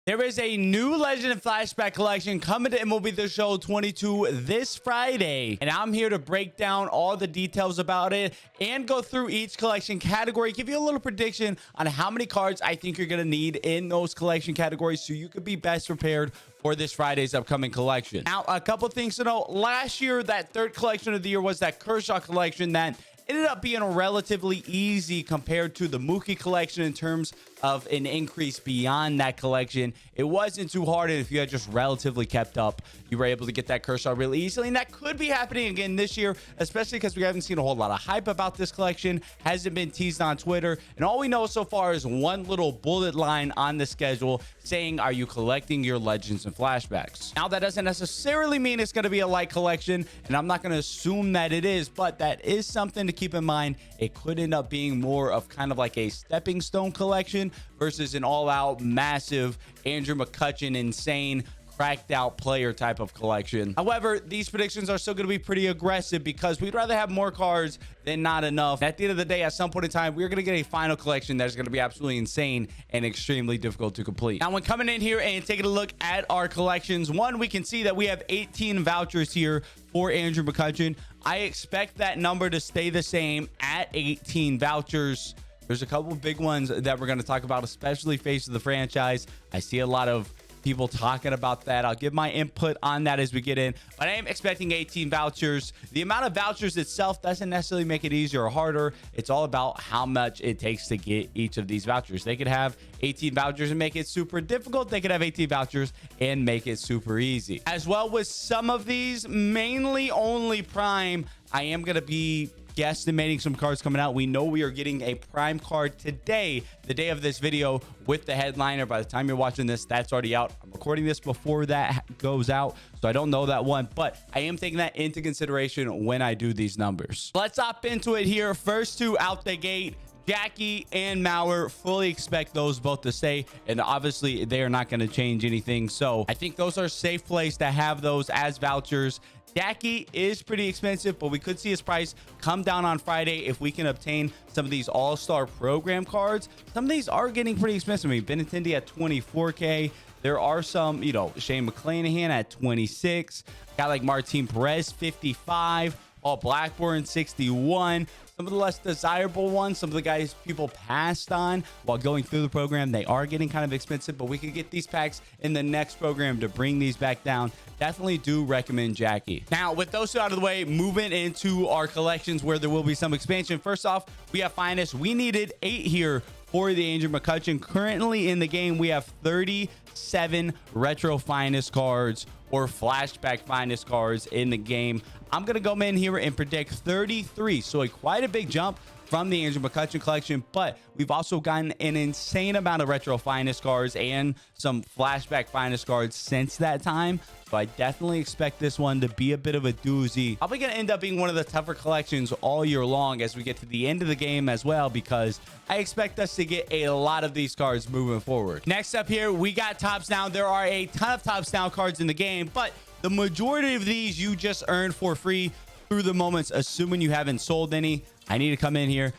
There is a new Legend and Flashback collection coming to MLB The Show 22 this Friday, and I'm here to break down all the details about it and go through each collection category, give you a little prediction on how many cards I think you're going to need in those collection categories so you could be best prepared for this Friday's upcoming collection. Now, a couple things to know. Last year, that third collection of the year was that Kershaw collection that ended up being relatively easy compared to the Mookie collection in terms of an increase beyond that collection. It wasn't too hard, and if you had just relatively kept up, you were able to get that Kershaw really easily, and that could be happening again this year, especially because we haven't seen a whole lot of hype about this collection. Hasn't been teased on Twitter, and all we know so far is one little bullet line on the schedule saying, are you collecting your Legends and Flashbacks? Now, that doesn't necessarily mean it's going to be a light collection, and I'm not going to assume that it is, but that is something to keep in mind. It could end up being more of kind of like a stepping stone collection versus an all-out massive Andrew McCutchen insane cracked out player type of collection. However, these predictions are still going to be pretty aggressive because we'd rather have more cards than not enough. At the end of the day, at some point in time, we're going to get a final collection that's going to be absolutely insane and extremely difficult to complete. Now, when coming in here and taking a look at our collections, one, we can see that we have 18 vouchers here for Andrew McCutchen. I expect that number to stay the same at 18 vouchers. There's a couple of big ones that we're going to talk about, especially face of the franchise. I see a lot of people talking about that. I'll give my input on that as we get in, but I am expecting 18 vouchers. The amount of vouchers itself doesn't necessarily make it easier or harder. It's all about how much it takes to get each of these vouchers. They could have 18 vouchers and make it super difficult. They could have 18 vouchers and make it super easy. As well with some of these, mainly only Prime, I am going to be guesstimating some cards coming out. We know we are getting a Prime card today, the day of this video, with the headliner. By the time you're watching this, that's already out. I'm recording this before that goes out, so I don't know that one, but I am taking that into consideration when I do these numbers. Let's hop into it here. First two out the gate, Jackie and Mauer. Fully expect those both to stay, and obviously they are not going to change anything, so I think those are safe place to have those as vouchers. Jackie is pretty expensive, but we could see his price come down on Friday if we can obtain some of these all-star program cards. Some of these are getting pretty expensive. I mean, Benintendi at 24K. There are some, you know, Shane McClanahan at 26. Guy like Martin Perez, 55. All Blackburn, 61. Some of the less desirable ones, some of the guys people passed on while going through the program, they are getting kind of expensive, but we could get these packs in the next program to bring these back down. Definitely do recommend Jackie. Now, with those two out of the way, moving into our collections where there will be some expansion. First off, we have Finest. We needed 8 here for the Andrew McCutchen. Currently in the game, we have 37 retro Finest cards or flashback Finest cards in the game. I'm going to go in here and predict 33. So quite a big jump from the Andrew McCutchen collection, but we've also gotten an insane amount of retro Finest cards and some flashback Finest cards since that time. So I definitely expect this one to be a bit of a doozy. Probably going to end up being one of the tougher collections all year long as we get to the end of the game as well, because I expect us to get a lot of these cards moving forward. Next up here, we got Topps Now. There are a ton of Topps Now cards in the game, but the majority of these you just earned for free through the moments, assuming you haven't sold any. I need to come in here,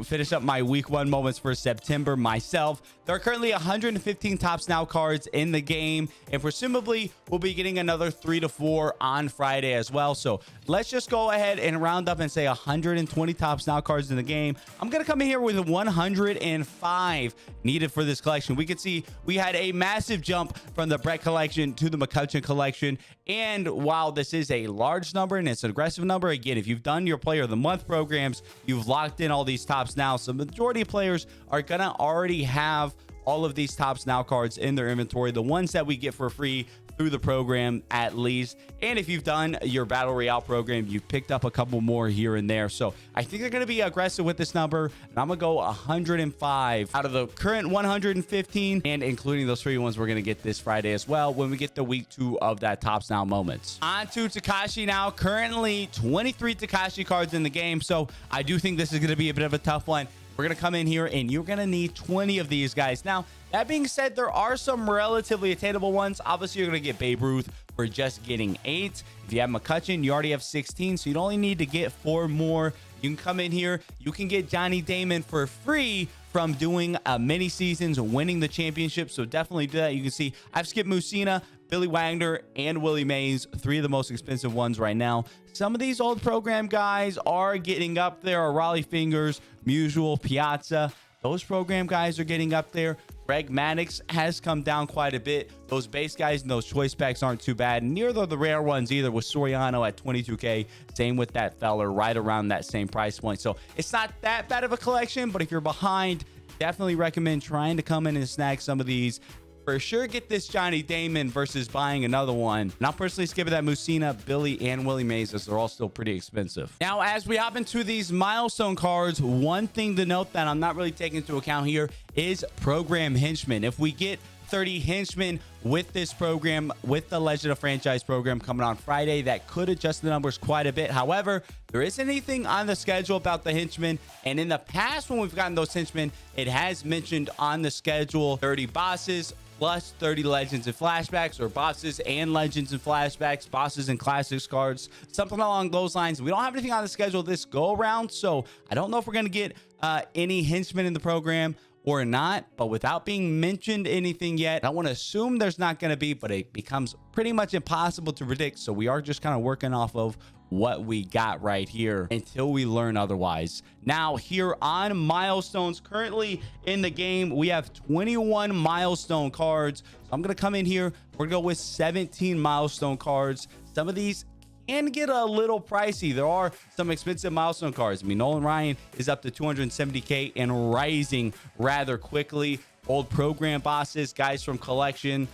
finish up my week 1 moments for September myself. There are currently 115 Topps Now cards in the game, and presumably we'll be getting another 3 to 4 on Friday as well. So let's just go ahead and round up and say 120 Topps Now cards in the game. I'm going to come in here with 105 needed for this collection. We could see we had a massive jump from the Brett collection to the McCutchen collection. And while this is a large number and it's an aggressive number, again, if you've done your Player of the Month programs, you've locked in all these Topps Now. So the majority of players are going to already have all of these Topps Now cards in their inventory, the ones that we get for free through the program at least. And if you've done your Battle Royale program, you've picked up a couple more here and there. So I think they're going to be aggressive with this number, and I'm going to go 105 out of the current 115, and including those free ones we're going to get this Friday as well when we get the week 2 of that Topps Now moments. On to Takashi now. Currently 23 Takashi cards in the game, so I do think this is going to be a bit of a tough one. We're going to come in here and you're going to need 20 of these guys. Now, that being said, there are some relatively attainable ones. Obviously, you're going to get Babe Ruth for just getting 8. If you have McCutchen, you already have 16, so you'd only need to get 4 more You can come in here, you can get Johnny Damon for free from doing mini seasons, winning the championship. So definitely do that. You can see I've skipped Musina, Billy Wagner, and Willie Mays, 3 of the most expensive ones right now. Some of these old program guys are getting up there. Raleigh Fingers, Musial, Piazza. Those program guys are getting up there. Greg Maddox has come down quite a bit. Those base guys and those choice packs aren't too bad. Neither the rare ones either, with Soriano at 22K. Same with that Feller, right around that same price point. So it's not that bad of a collection, but if you're behind, definitely recommend trying to come in and snag some of these. For sure, get this Johnny Damon versus buying another one. And I'm personally skipping that Musina, Billy, and Willie Mays, as they're all still pretty expensive. Now, as we hop into these milestone cards, one thing to note that I'm not really taking into account here is program henchmen. If we get 30 henchmen with this program, with the Legend of Franchise program coming on Friday, that could adjust the numbers quite a bit. However, there isn't anything on the schedule about the henchmen, and in the past when we've gotten those henchmen, it has mentioned on the schedule 30 bosses plus 30 legends and flashbacks, or bosses and legends and flashbacks, bosses and classics cards, something along those lines. We don't have anything on the schedule this go around, so I don't know if we're going to get any henchmen in the program or not, but without being mentioned anything yet, I want to assume there's not going to be, but it becomes pretty much impossible to predict. So we are just kind of working off of what we got right here until we learn otherwise. Now, here on Milestones, currently in the game, we have 21 milestone cards. So I'm going to come in here. We're going to go with 17 milestone cards. Some of these can get a little pricey. There are some expensive milestone cards. I mean, Nolan Ryan is up to 270K and rising rather quickly. Old program bosses, guys from collection,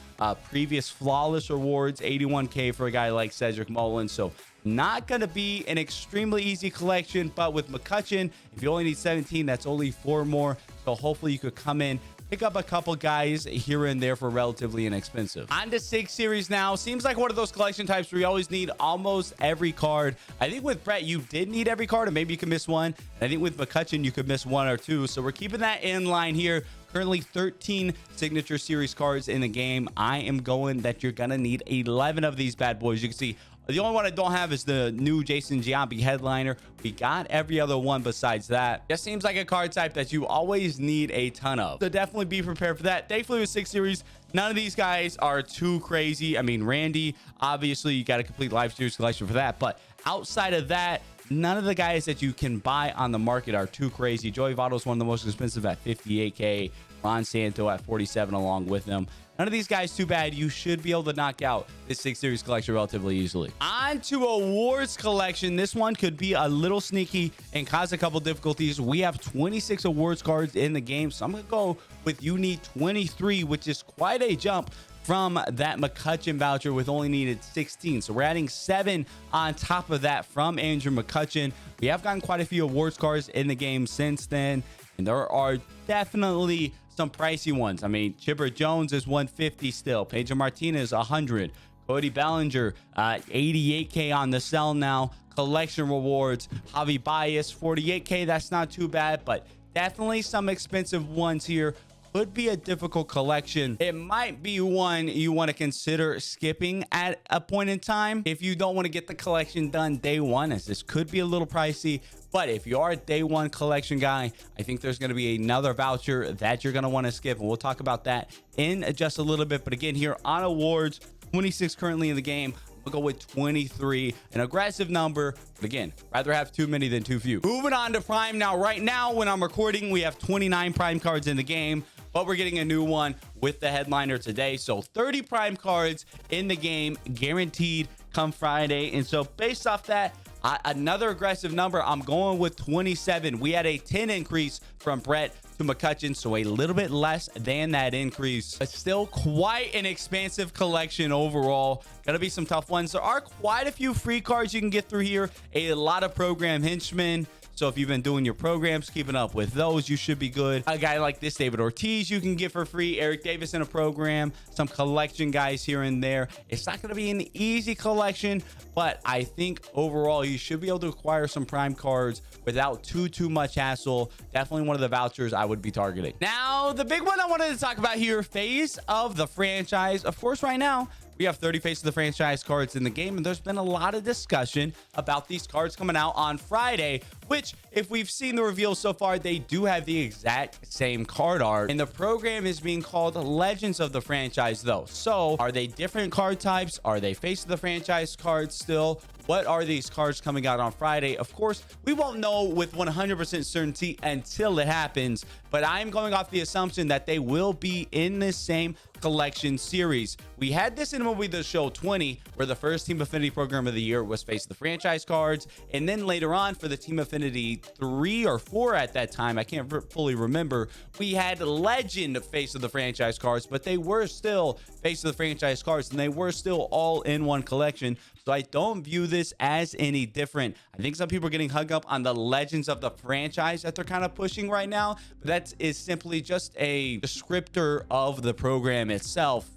previous flawless rewards, 81K for a guy like Cedric Mullins. So not going to be an extremely easy collection, but with McCutcheon, if you only need 17, that's only 4 more. So hopefully you could come in, pick up a couple guys here and there for relatively inexpensive. On to 6 series now. Seems like one of those collection types where you always need almost every card. I think with Brett, you did need every card, and maybe you can miss one. And I think with McCutcheon, you could miss 1 or 2. So we're keeping that in line here. Currently 13 signature series cards in the game. I am going that you're going to need 11 of these bad boys. You can see the only one I don't have is the new Jason Giambi headliner. We got every other one besides that. Just seems like a card type that you always need a ton of. So definitely be prepared for that. Thankfully with 6 series, none of these guys are too crazy. I mean, Randy, obviously you got a complete live series collection for that. But outside of that, none of the guys that you can buy on the market are too crazy. Joey Votto is one of the most expensive at 58K. Ron Santo at 47 along with them. None of these guys too bad. You should be able to knock out this 6 series collection relatively easily. On to awards collection. This one could be a little sneaky and cause a couple difficulties. We have 26 awards cards in the game, so I'm going to go with you need 23, which is quite a jump from that McCutcheon voucher with only needed 16. So we're adding 7 on top of that from Andrew McCutcheon. We have gotten quite a few awards cards in the game since then, and there are definitely some pricey ones. I mean, Chipper Jones is 150 still. Pedro Martinez 100. Cody Bellinger 88K on the sell now. Collection rewards. Javi Baez 48K. That's not too bad, but definitely some expensive ones here. Could be a difficult collection. It might be one you want to consider skipping at a point in time if you don't want to get the collection done day one, as this could be a little pricey. But if you are a day one collection guy, I think there's going to be another voucher that you're going to want to skip, and we'll talk about that in just a little bit. But again, here on awards, 26 currently in the game. We'll go with 23, an aggressive number, but again, rather have too many than too few. Moving on to Prime now. Right now, when I'm recording, we have 29 Prime cards in the game, but we're getting a new one with the headliner today. So 30 Prime cards in the game, guaranteed come Friday. And so based off that, another aggressive number, I'm going with 27. We had a 10 increase from Brett to McCutcheon, so a little bit less than that increase, but still quite an expansive collection overall. Gonna be some tough ones. There are quite a few free cards you can get through here, a lot of program henchmen. So if you've been doing your programs, keeping up with those, you should be good. A guy like this, David Ortiz, you can get for free. Eric Davis in a program. Some collection guys here and there. It's not going to be an easy collection, but I think overall you should be able to acquire some Prime cards without too much hassle. Definitely one of the vouchers I would be targeting. Now, the big one I wanted to talk about here, phase of the franchise. Of course, right now, we have 30 face of the franchise cards in the game, and there's been a lot of discussion about these cards coming out on Friday, which, if we've seen the reveal so far, they do have the exact same card art, and the program is being called Legends of the Franchise though. So are they different card types? Are they face of the franchise cards still? What are these cards coming out on Friday? Of course, we won't know with 100% certainty until it happens, but I'm going off the assumption that they will be in this same collection series. We had this in MLB The Show 20, where the first Team Affinity program of the year was face of the franchise cards, and then later on for the Team Affinity 3 or 4 at that time, I can't fully remember, we had Legend face of the franchise cards, but they were still face of the franchise cards, and they were still all in one collection. So I don't view this as any different. I think some people are getting hung up on the Legends of the Franchise that they're kind of pushing right now, but that is simply just a descriptor of the program itself.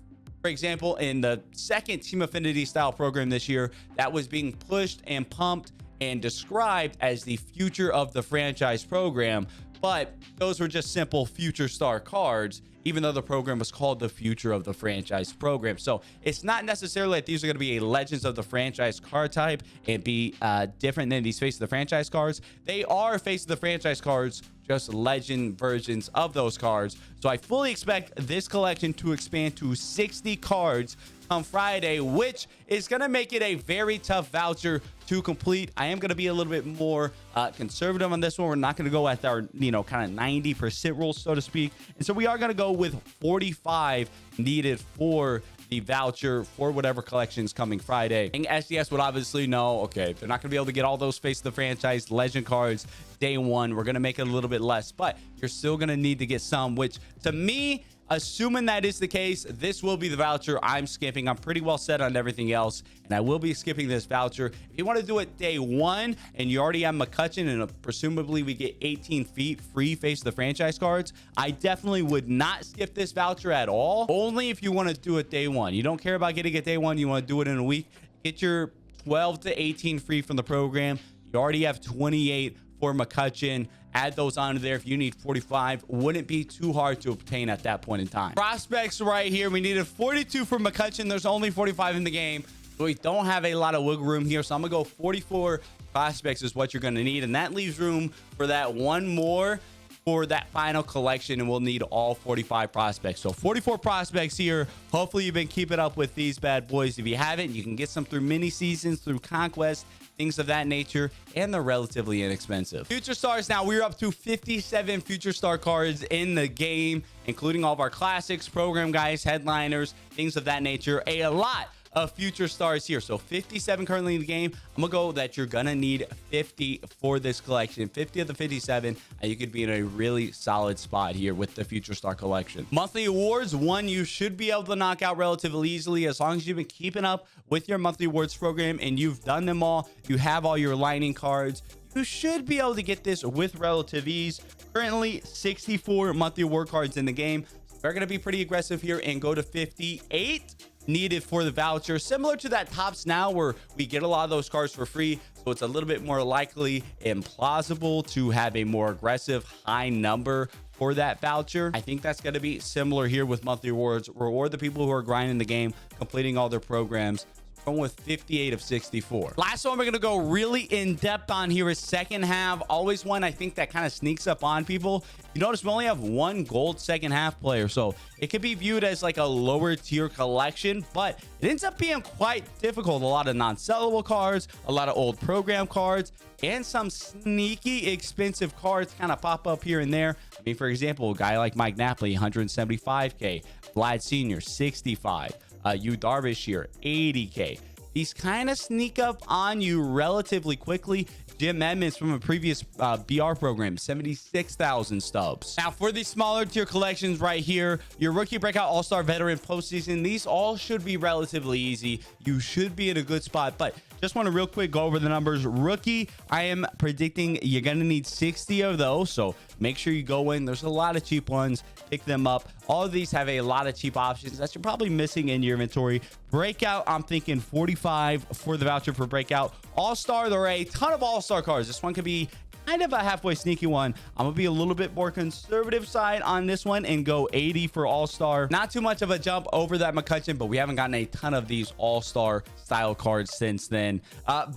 For example, in the second Team Affinity style program this year, that was being pushed and pumped and described as the future of the franchise program, but those were just simple future star cards, even though the program was called the future of the franchise program. So it's not necessarily that these are going to be a Legends of the Franchise card type and be different than these face of the franchise cards. They are face of the franchise cards, just legend versions of those cards. So I fully expect this collection to expand to 60 cards on Friday, which is going to make it a very tough voucher to complete. I am going to be a little bit more conservative on this one. We're not going to go at our, kind of 90% rule, so to speak. And so we are going to go with 45 needed for the voucher for whatever collection is coming Friday. And SDS would obviously know, okay, they're not going to be able to get all those face of the franchise legend cards day one. We're going to make it a little bit less, but you're still going to need to get some, which to me, assuming that is the case, this will be the voucher I'm skipping. I'm pretty well set on everything else, and I will be skipping this voucher. If you want to do it day one and you already have McCutcheon and presumably we get 18 feet free face of the franchise cards, I definitely would not skip this voucher at all. Only if you want to do it day one. You don't care about getting it day one. You want to do it in a week. Get your 12 to 18 free from the program. You already have 28 for McCutcheon. Add those onto there. If you need 45, wouldn't be too hard to obtain at that point in time. Prospects right here, we needed 42 for McCutcheon. There's only 45 in the game, so we don't have a lot of wiggle room here. So I'm gonna go 44 prospects is what you're gonna need, and that leaves room for that one more for that final collection, and we'll need all 45 prospects. So 44 prospects here. Hopefully you've been keeping up with these bad boys. If you haven't, you can get some through mini seasons, through conquest, things of that nature, and they're relatively inexpensive. Future stars, now we're up to 57 future star cards in the game, including all of our classics, program guys, headliners, things of that nature. A lot of future stars here. So 57 currently in the game. I'm gonna go that you're gonna need 50 for this collection. 50 of the 57, and you could be in a really solid spot here with the future star collection. Monthly awards, one you should be able to knock out relatively easily as long as you've been keeping up with your monthly awards program and you've done them all. You have all your lightning cards. You should be able to get this with relative ease. Currently 64 monthly award cards in the game. They're gonna be pretty aggressive here and go to 58 needed for the voucher, similar to that Tops Now where we get a lot of those cards for free, so it's a little bit more likely and plausible to have a more aggressive high number for that voucher. I think that's going to be similar here with monthly rewards. Reward the people who are grinding the game, completing all their programs. Going with 58 of 64. Last one we're going to go really in depth on here is second half. Always one I think that kind of sneaks up on people. You notice we only have one gold second half player, so it could be viewed as like a lower tier collection, but it ends up being quite difficult. A lot of non-sellable cards, a lot of old program cards, and some sneaky expensive cards kind of pop up here and there. I mean, for example, a guy like Mike Napoli, 175K, Vlad Sr., 65. Yu Darvish here, 80K. These kind of sneak up on you relatively quickly. Jim Edmonds from a previous BR program, 76,000 stubs. Now for these smaller tier collections right here, your rookie breakout all-star veteran postseason, these all should be relatively easy. You should be in a good spot, but just want to real quick go over the numbers. Rookie, I am predicting you're going to need 60 of those, so make sure you go in. There's a lot of cheap ones. Pick them up. All of these have a lot of cheap options that you're probably missing in your inventory. Breakout, I'm thinking 45 for the voucher for breakout. All-star, there are a ton of all-star cards. This one could be kind of a halfway sneaky one. I'm gonna be a little bit more conservative side on this one and go 80 for all-star. Not too much of a jump over that McCutcheon, but we haven't gotten a ton of these all-star style cards since then.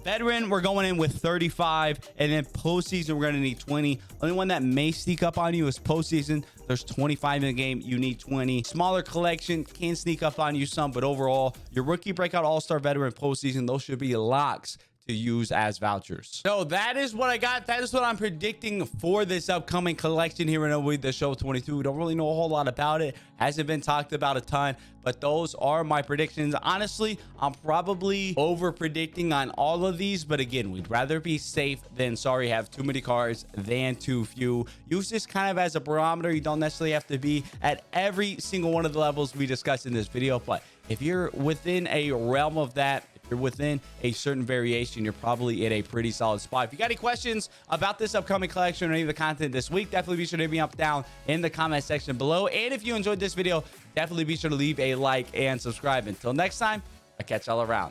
Veteran, we're going in with 35, and then postseason, we're gonna need 20. Only one that may sneak up on you is postseason. There's 25 in the game, you need 20. Smaller collection can sneak up on you some, but overall, your rookie breakout, all-star, veteran, postseason, those should be locks to use as vouchers. So that is what I got. That is what I'm predicting for this upcoming collection here in MLB The Show 22. We don't really know a whole lot about it. Hasn't been talked about a ton, but those are my predictions. Honestly, I'm probably over predicting on all of these, but again, we'd rather be safe than sorry have too many cards than too few. Use this kind of as a barometer. You don't necessarily have to be at every single one of the levels we discussed in this video, but if you're within a realm of that, if you're within a certain variation, you're probably in a pretty solid spot. If you got any questions about this upcoming collection or any of the content this week, definitely be sure to hit me up down in the comment section below. And if you enjoyed this video, definitely be sure to leave a like and subscribe. Until next time, I'll catch y'all around.